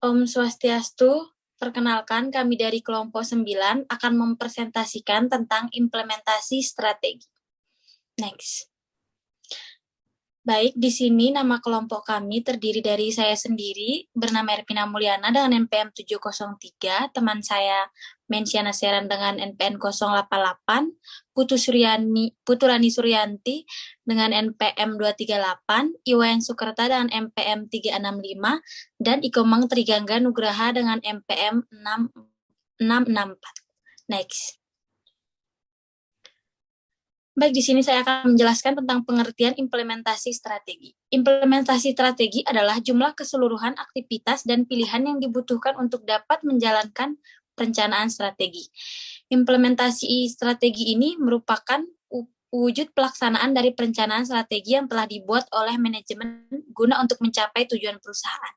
Om Swastiastu, perkenalkan kami dari kelompok 9 akan mempresentasikan tentang implementasi strategi. Next. Baik, di sini nama kelompok kami terdiri dari saya sendiri, bernama Ervina Mulyana dengan NPM 703, teman saya Mensiana Seran dengan NPM 088, Puturani Suryanti dengan NPM 238, Iwayan Sukerta dengan NPM 365, dan Ikomang Trigangga Nugraha dengan NPM 664. Next. Baik, di sini saya akan menjelaskan tentang pengertian implementasi strategi. Implementasi strategi adalah jumlah keseluruhan aktivitas dan pilihan yang dibutuhkan untuk dapat menjalankan perencanaan strategi. Implementasi strategi ini merupakan wujud pelaksanaan dari perencanaan strategi yang telah dibuat oleh manajemen guna untuk mencapai tujuan perusahaan.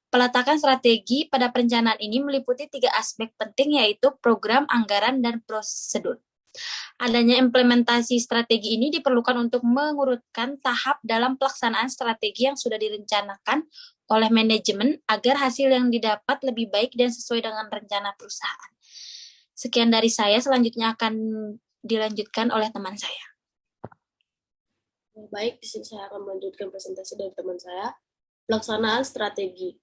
Peletakan strategi pada perencanaan ini meliputi 3 aspek penting, yaitu program, anggaran, dan prosedur. Adanya implementasi strategi ini diperlukan untuk mengurutkan tahap dalam pelaksanaan strategi yang sudah direncanakan oleh manajemen agar hasil yang didapat lebih baik dan sesuai dengan rencana perusahaan. Sekian dari saya, selanjutnya akan dilanjutkan oleh teman saya. Baik, di sini saya akan melanjutkan presentasi dari teman saya. Pelaksanaan strategi.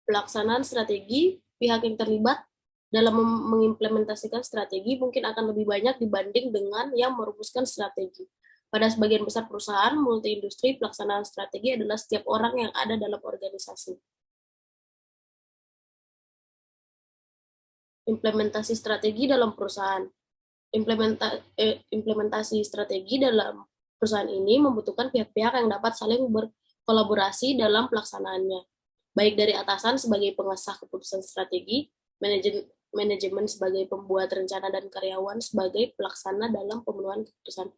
Pelaksanaan strategi, pihak yang terlibat dalam mengimplementasikan strategi mungkin akan lebih banyak dibanding dengan yang merumuskan strategi. Pada sebagian besar perusahaan multi-industri, pelaksanaan strategi adalah setiap orang yang ada dalam organisasi. Implementasi strategi dalam perusahaan. Implementasi strategi dalam perusahaan ini membutuhkan pihak-pihak yang dapat saling berkolaborasi dalam pelaksanaannya, baik dari atasan sebagai pengesah keputusan strategi, manajemen sebagai pembuat rencana, dan karyawan sebagai pelaksana dalam pemenuhan keputusan.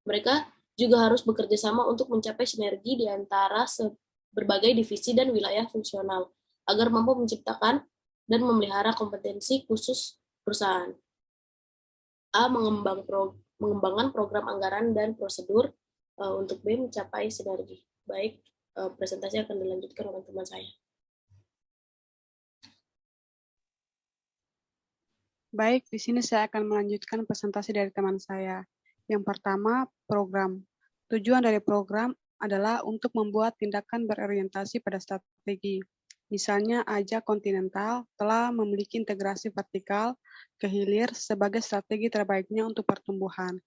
Mereka juga harus bekerja sama untuk mencapai sinergi di antara berbagai divisi dan wilayah fungsional agar mampu menciptakan dan memelihara kompetensi khusus perusahaan. A. Mengembangkan program anggaran dan prosedur. Untuk B. Mencapai sinergi. Baik, presentasi akan dilanjutkan oleh teman saya. Baik, di sini saya akan melanjutkan presentasi dari teman saya. Yang pertama, program. Tujuan dari program adalah untuk membuat tindakan berorientasi pada strategi. Misalnya, Aja Continental telah memiliki integrasi vertikal ke hilir sebagai strategi terbaiknya untuk pertumbuhan.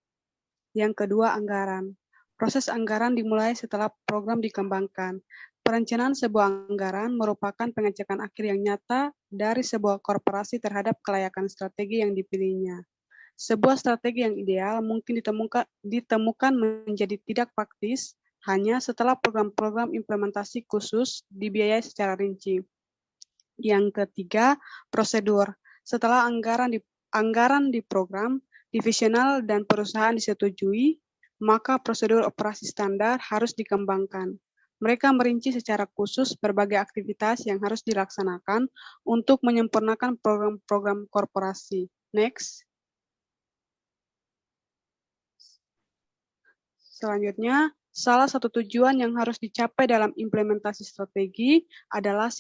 Yang kedua, anggaran. Proses anggaran dimulai setelah program dikembangkan. Perencanaan sebuah anggaran merupakan pengecekan akhir yang nyata dari sebuah korporasi terhadap kelayakan strategi yang dipilihnya. Sebuah strategi yang ideal mungkin ditemukan menjadi tidak praktis hanya setelah program-program implementasi khusus dibiayai secara rinci. Yang ketiga, prosedur. Setelah anggaran di program, divisional dan perusahaan disetujui, maka prosedur operasi standar harus dikembangkan. Mereka merinci secara khusus berbagai aktivitas yang harus dilaksanakan untuk menyempurnakan program-program korporasi. Next. Selanjutnya, salah satu tujuan yang harus dicapai dalam implementasi strategi adalah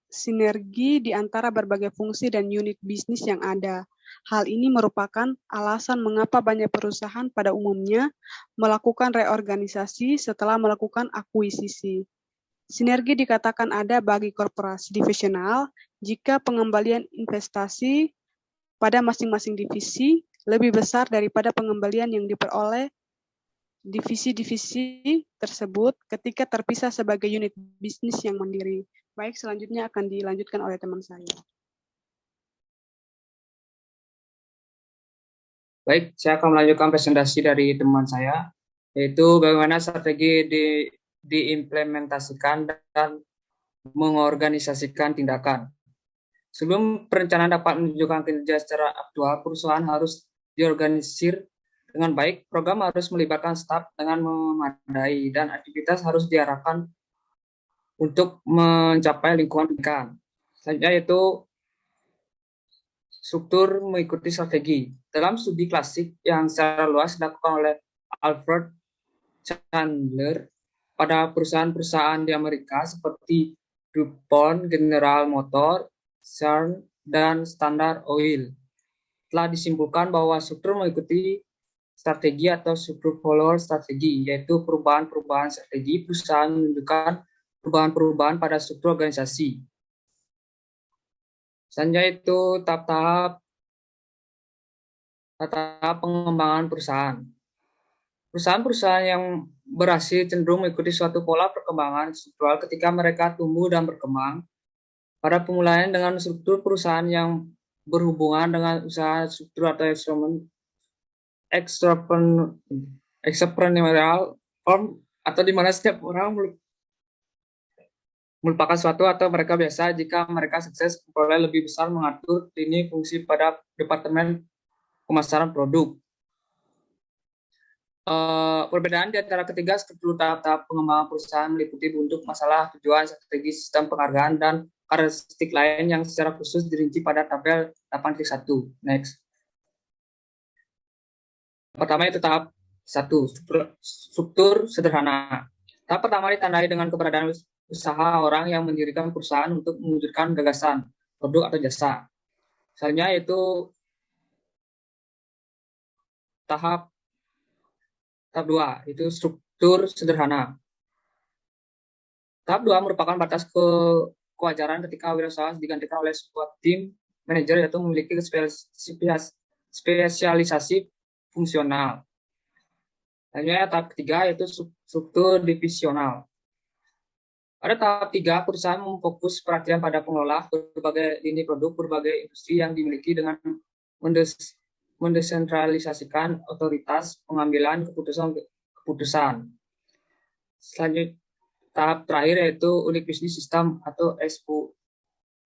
sinergi di antara berbagai fungsi dan unit bisnis yang ada. Hal ini merupakan alasan mengapa banyak perusahaan pada umumnya melakukan reorganisasi setelah melakukan akuisisi. Sinergi dikatakan ada bagi korporasi divisional jika pengembalian investasi pada masing-masing divisi lebih besar daripada pengembalian yang diperoleh divisi-divisi tersebut ketika terpisah sebagai unit bisnis yang mandiri. Baik, selanjutnya akan dilanjutkan oleh teman saya. Baik, saya akan melanjutkan presentasi dari teman saya, yaitu bagaimana strategi diimplementasikan dan mengorganisasikan tindakan. Sebelum perencanaan dapat menunjukkan kinerja secara aktual, perusahaan harus diorganisir dengan baik. Program harus melibatkan staf dengan memadai dan aktivitas harus diarahkan untuk mencapai lingkungan pendidikan. Selanjutnya yaitu struktur mengikuti strategi. Dalam studi klasik yang secara luas dilakukan oleh Alfred Chandler pada perusahaan-perusahaan di Amerika seperti DuPont, General Motors, CERN, dan Standard Oil. Telah disimpulkan bahwa struktur mengikuti strategi atau struktur follower strategi, yaitu perubahan-perubahan strategi perusahaan menunjukkan perubahan-perubahan pada struktur organisasi. Selanjutnya itu tahap pengembangan perusahaan. Perusahaan-perusahaan yang berhasil cenderung mengikuti suatu pola perkembangan struktural ketika mereka tumbuh dan berkembang. Pada permulaan dengan struktur perusahaan yang berhubungan dengan usaha struktur atau entrepreneurial firm, atau di mana setiap orang melupakan suatu atau mereka biasa jika mereka sukses memperoleh lebih besar mengatur lini fungsi pada departemen pemasaran produk. Perbedaan di antara ketiga struktur tahap-tahap pengembangan perusahaan meliputi bentuk masalah, tujuan, strategi, sistem penghargaan, dan karakteristik lain yang secara khusus dirinci pada tabel 8.1. Next. Pertama itu tahap 1, struktur sederhana. Tahap pertama ditandai dengan keberadaan usaha orang yang mendirikan perusahaan untuk mewujudkan gagasan, produk atau jasa. Misalnya itu tahap 2, itu struktur sederhana. Tahap 2 merupakan batas kewajaran ketika wirausaha digantikan oleh sebuah tim manajer yaitu memiliki spesialisasi fungsional. Selanjutnya tahap 3 yaitu struktur divisional. Pada tahap 3, perusahaan memfokus perhatian pada pengelola berbagai lini produk, berbagai industri yang dimiliki dengan mendesentralisasikan otoritas pengambilan keputusan. Selanjutnya tahap terakhir yaitu unit bisnis sistem atau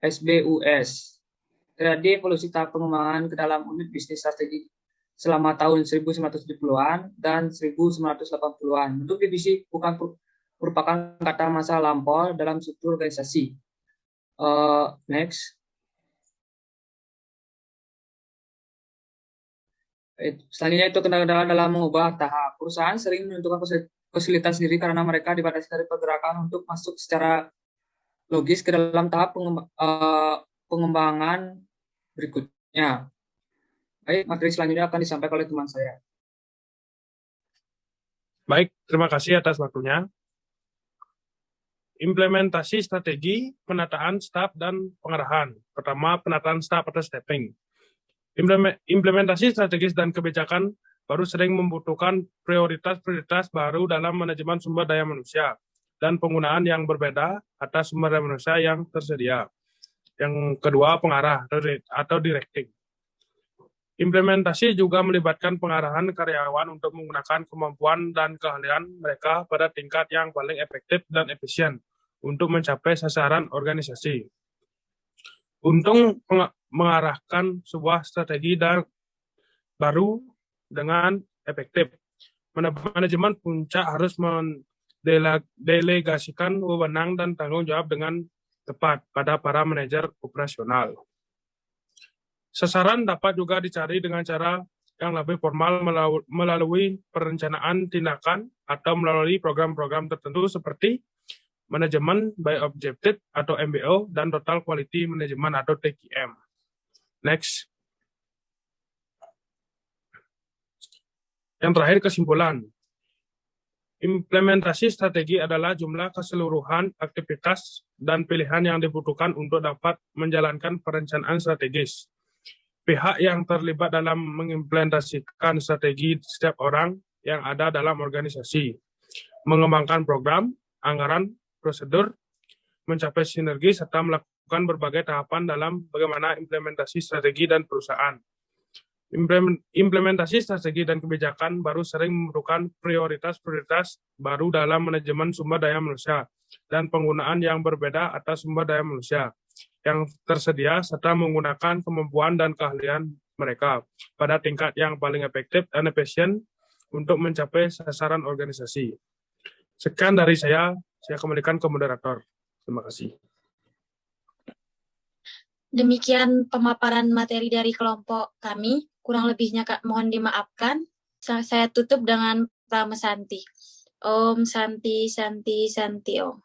SBUS. Terjadi evolusi tahap pengembangan ke dalam unit bisnis strategi selama tahun 1970-an dan 1980-an. Bentuk divisi merupakan kata masa lampau dalam struktur organisasi. Next. Selanjutnya itu kendala dalam mengubah tahap. Perusahaan sering menentukan kesulitan sendiri karena mereka dibatasi dari pergerakan untuk masuk secara logis ke dalam tahap pengembangan berikutnya. Baik, materi selanjutnya akan disampaikan oleh teman saya. Baik, terima kasih atas waktunya. Implementasi strategi, penataan staf, dan pengarahan. Pertama, penataan staf atau staffing. Implementasi strategis dan kebijakan baru sering membutuhkan prioritas-prioritas baru dalam manajemen sumber daya manusia dan penggunaan yang berbeda atas sumber daya manusia yang tersedia. Yang kedua, pengarah atau directing. Implementasi juga melibatkan pengarahan karyawan untuk menggunakan kemampuan dan keahlian mereka pada tingkat yang paling efektif dan efisien untuk mencapai sasaran organisasi. Untuk mengarahkan sebuah strategi baru dengan efektif, manajemen puncak harus mendelegasikan wewenang dan tanggung jawab dengan tepat pada para manajer operasional. Sasaran dapat juga dicari dengan cara yang lebih formal melalui perencanaan tindakan atau melalui program-program tertentu seperti manajemen by objective atau MBO dan total quality management atau TQM. Next. Yang terakhir, kesimpulan. Implementasi strategi adalah jumlah keseluruhan aktivitas dan pilihan yang dibutuhkan untuk dapat menjalankan perencanaan strategis. Pihak yang terlibat dalam mengimplementasikan strategi setiap orang yang ada dalam organisasi, mengembangkan program, anggaran, prosedur, mencapai sinergi, serta melakukan berbagai tahapan dalam bagaimana implementasi strategi dan perusahaan. Implementasi strategi dan kebijakan baru sering memerlukan prioritas-prioritas baru dalam manajemen sumber daya manusia dan penggunaan yang berbeda atas sumber daya manusia yang tersedia serta menggunakan kemampuan dan keahlian mereka pada tingkat yang paling efektif dan efisien untuk mencapai sasaran organisasi. Sekian dari saya kembalikan ke moderator. Terima kasih. Demikian pemaparan materi dari kelompok kami. Kurang lebihnya mohon dimaafkan. Saya tutup dengan Prama Santi. Om Santi Santi Santi Om.